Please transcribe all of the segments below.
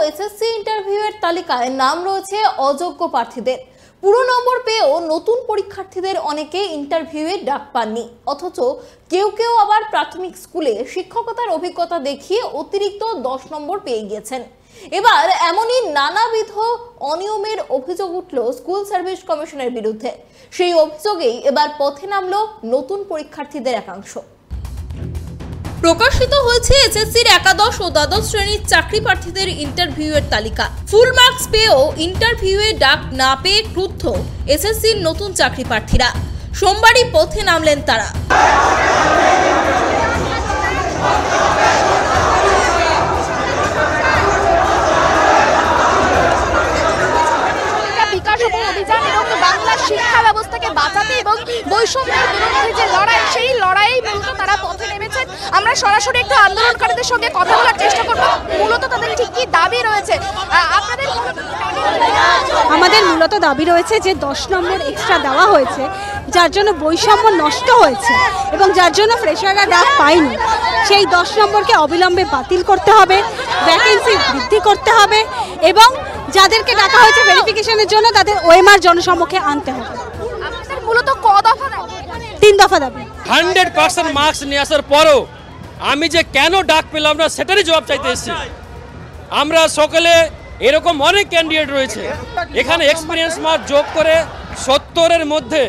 SSC ইন্টারভিউয়ের তালিকায় নাম রয়েছে অযোগ্য প্রার্থীদের। পুরো নম্বর পেয়েও নতুন পরীক্ষার্থীদের অনেকে ইন্টারভিউয়ে ডাক পাননি, অথচ কেউ কেউ আবার প্রাথমিক স্কুলে শিক্ষকতার অভিজ্ঞতা দেখিয়ে অতিরিক্ত 10 নম্বর পেয়ে গিয়েছেন। এবার এমনই নানাবিধ অনিয়মের অভিযোগ উঠল স্কুল সার্ভিস কমিশনের বিরুদ্ধে। সেই অভিযোগেই এবার পথে নামলো নতুন পরীক্ষার্থীদের একাংশ। প্রকাশিত হয়েছে এসএসসির একাদশ ও দ্বাদশ শ্রেণীর চাকরি প্রার্থীদের ইন্টারভিউয়ের তালিকা। ফুল মার্কস পেয়েও ইন্টারভিউয়ে ডাক না পেয়ে ক্রুদ্ধ এসএসসির নতুন চাকরি প্রার্থীরা। সোমবারই পথে নামলেন তারা। বাংলা শিক্ষা ব্যবস্থাকে বাঁচাতে এবং বৈষম্যের বিরুদ্ধে যে লড়াই, সেই লড়াই মূলত তারা পথে নেমেছেন। আমরা সরাসরি একটু আন্দোলনকারীদের সঙ্গে কথা বলার চেষ্টা করব। মূলত তাদের ঠিক কি দাবি রয়েছে? আমাদের মূলত দাবি রয়েছে যে 10 নম্বর এক্সট্রা দেওয়া হয়েছে, যার জন্য বৈষম্য নষ্ট হয়েছে এবং যার জন্য ফ্রেশাররা ডাক পায়নি। সেই 10 নম্বরকে অবিলম্বে বাতিল করতে হবে, ভ্যাকেন্সি বৃদ্ধি করতে হবে এবং যাদেরকে ডাকা হয়েছে ভেরিফিকেশনের জন্য তাদের ওএমআর জনসম্মুখে আনতে হবে। আমাদের মূলত ক দফা দাবি? 3 দফা দাবি। 100% মার্কস নিয়ে আসার পরও আমি যে কেন ডাক পেলাম না সেটারই জবাব চাইতে এসেছি। আমরা সকলে এরকম অনেক ক্যান্ডিডেট রয়েছে, এখানে এক্সপিরিয়েন্স মার্ক যোগ করে 70-এর মধ্যে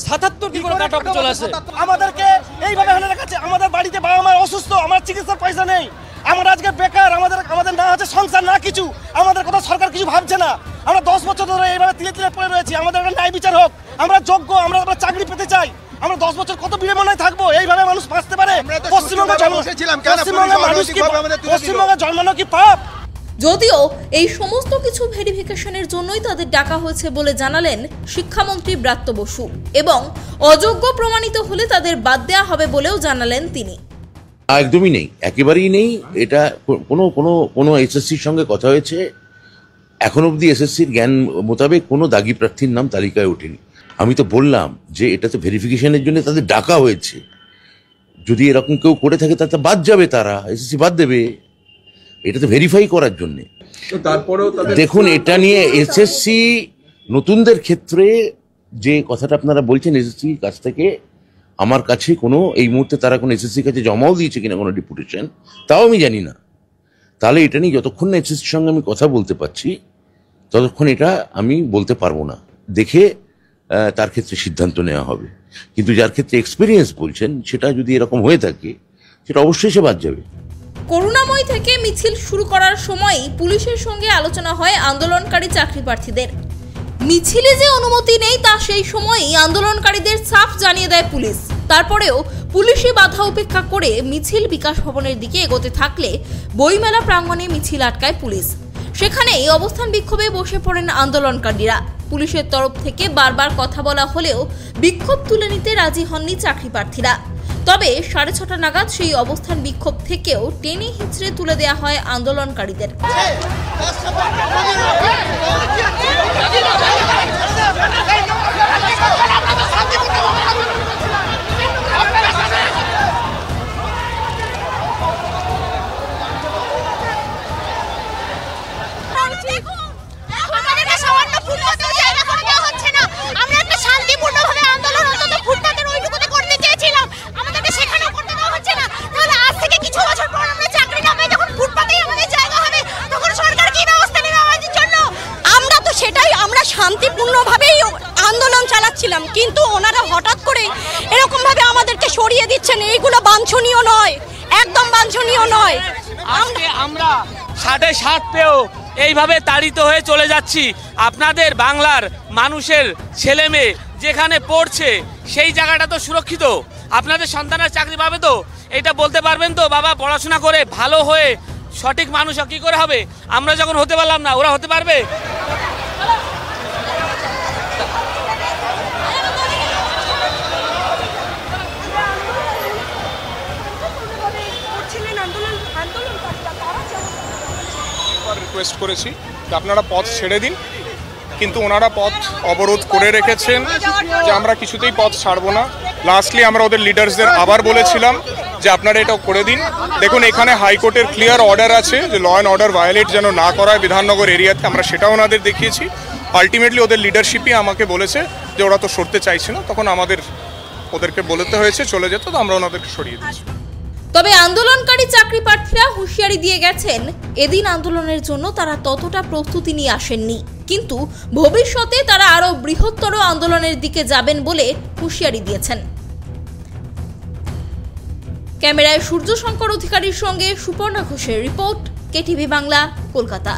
77 কি করে কাট অফ চলে আসে। আমাদেরকে এইভাবে হালে রাখাচ্ছে। আমাদের বাড়িতে বাবা মা অসুস্থ, আমার চিকিৎসার পয়সা নেই, আমরা আজকে বেকার, আমাদের না আছে সংসার না কিছু, আমাদের কথা সরকার কিছু ভাবছে না। আমরা 10 বছর ধরে এইভাবে তিলে তিলে পড়ে রয়েছি। আমাদের একটা ন্যায় বিচার হোক, আমরা যোগ্য, আমরা চাকরি পেতে চাই। আমরা 10 বছর কত বিড়ম্বনায় থাকবো? এইভাবে মানুষ বাঁচতে পারে? পশ্চিমবঙ্গে জন্মানো কি পাপ? যদিও এই সমস্ত কিছু ভেরিফিকেশনের জন্যই তাদের ডাকা হয়েছে বলে জানালেন শিক্ষামন্ত্রী ব্রাত্য বসু, এবং অযোগ্য প্রমাণিত হলে তাদের বাদ দেওয়া হবে বলেও জানালেন তিনি। একদমই নেই, একেবারেই নেই। এটা কোনো এসএসসির সঙ্গে কথা হয়েছে, এখন অবধি এসএসসির জ্ঞান মোতাবেক কোনো দাগি প্রার্থীর নাম তালিকায় ওঠেনি। আমি তো বললাম যে এটা তো ভেরিফিকেশনের জন্য তাদের ডাকা হয়েছে। যদি এরকম কেউ করে থাকে তাতে বাদ যাবে, তারা এসএসসি বাদ দেবে। এটা তো ভেরিফাই করার জন্যে। দেখুন, এটা নিয়ে এসএসসি নতুনদের ক্ষেত্রে যে কথাটা আপনারা বলছেন, এসএসসির কাছ থেকে আমার কাছে কোনো এই মুহূর্তে তারা কোনো এসএসসির কাছে জমাও দিয়েছে কিনা কোনো ডেপুটেশন, তাও আমি জানি না। তাহলে এটা নিয়ে যতক্ষণ না এসএসসির সঙ্গে আমি কথা বলতে পারছি ততক্ষণ এটা আমি বলতে পারবো না। দেখে তার ক্ষেত্রে সিদ্ধান্ত নেওয়া হবে। কিন্তু যার ক্ষেত্রে এক্সপিরিয়েন্স বলছেন, সেটা যদি এরকম হয়ে থাকে সেটা অবশ্যই সে বাদ যাবে। করুণাময় থেকে মিছিল শুরু করার সময়ই পুলিশের সঙ্গে আলোচনা হয় আন্দোলনকারী চাকরি প্রার্থীদের। মিছিলে যে অনুমতি নেই তা সেই সময়ই আন্দোলনকারীদের সাফ জানিয়ে দেয় পুলিশ। তারপরেও পুলিশি বাধা উপেক্ষা করে মিছিল বিকাশ ভবনের দিকে এগোতে থাকলে বইমেলা প্রাঙ্গণে মিছিল আটকায় পুলিশ। সেখানেই অবস্থান বিক্ষোভে বসে পড়েন আন্দোলনকারীরা। পুলিশের তরফ থেকে বারবার কথা বলা হলেও বিক্ষোভ তুলে নিতে রাজি হননি চাকরি প্রার্থীরা। তবে 6:30 নাগাদ সেই অবস্থান বিক্ষোভ থেকেও টেনে হিঁচড়ে তুলে দেওয়া হয় আন্দোলনকারীদের। শান্তিপূর্ণভাবেই আন্দোলন চালাচ্ছিলাম, কিন্তু ওনারা হঠাৎ করে এরকম ভাবে আমাদেরকে সরিয়ে দিচ্ছেন। এইগুলো বাঞ্ছনীয় নয়, একদম বাঞ্ছনীয় নয়। আমরা 7.5 পেয়েও এইভাবে তাড়িত হয়ে চলে যাচ্ছি। আপনাদের বাংলার মানুষের ছেলে মেয়ে যেখানে পড়ছে সেই জায়গাটা তো সুরক্ষিত। আপনাদের সন্তানের চাকরি পাবে তো? এটা বলতে পারবেন তো? বাবা পড়াশোনা করে ভালো হয়ে সঠিক মানুষ কি করে হবে? আমরা যখন হতে পারলাম না, ওরা হতে পারবে? রিকোয়েস্ট করেছি যে আপনারা পথ ছেড়ে দিন, কিন্তু ওনারা পথ অবরোধ করে রেখেছেন যে আমরা কিছুতেই পথ ছাড়বো না। লাস্টলি আমরা ওদের লিডার্সদের আবার বলেছিলাম যে আপনারা এটা করে দিন। দেখুন এখানে হাইকোর্টের ক্লিয়ার অর্ডার আছে যে ল অ্যান্ড অর্ডার ভায়োলেট যেন না করা হয় বিধাননগর এরিয়াতে, আমরা সেটাও ওনাদের দেখিয়েছি। আলটিমেটলি ওদের লিডারশিপই আমাকে বলেছে যে ওরা তো সরতে চাইছে না, তখন ওদেরকে বলতে হয়েছে চলে যেত, তো আমরা ওনাদেরকে সরিয়ে দিয়েছি। তবে আন্দোলনকারী চাকরি প্রার্থীরা হুঁশিয়ারি দিয়ে গেছেন এদিন আন্দোলনের জন্য তারা ততটা প্রস্তুতি নিয়ে আসেননি, কিন্তু ভবিষ্যতে তারা আরো বৃহত্তর আন্দোলনের দিকে যাবেন বলে হুঁশিয়ারি দিয়েছেন। ক্যামেরায় সূর্য শঙ্কর অধিকারীর সঙ্গে সুপর্ণা ঘোষের রিপোর্ট, কেটিভি বাংলা, কলকাতা।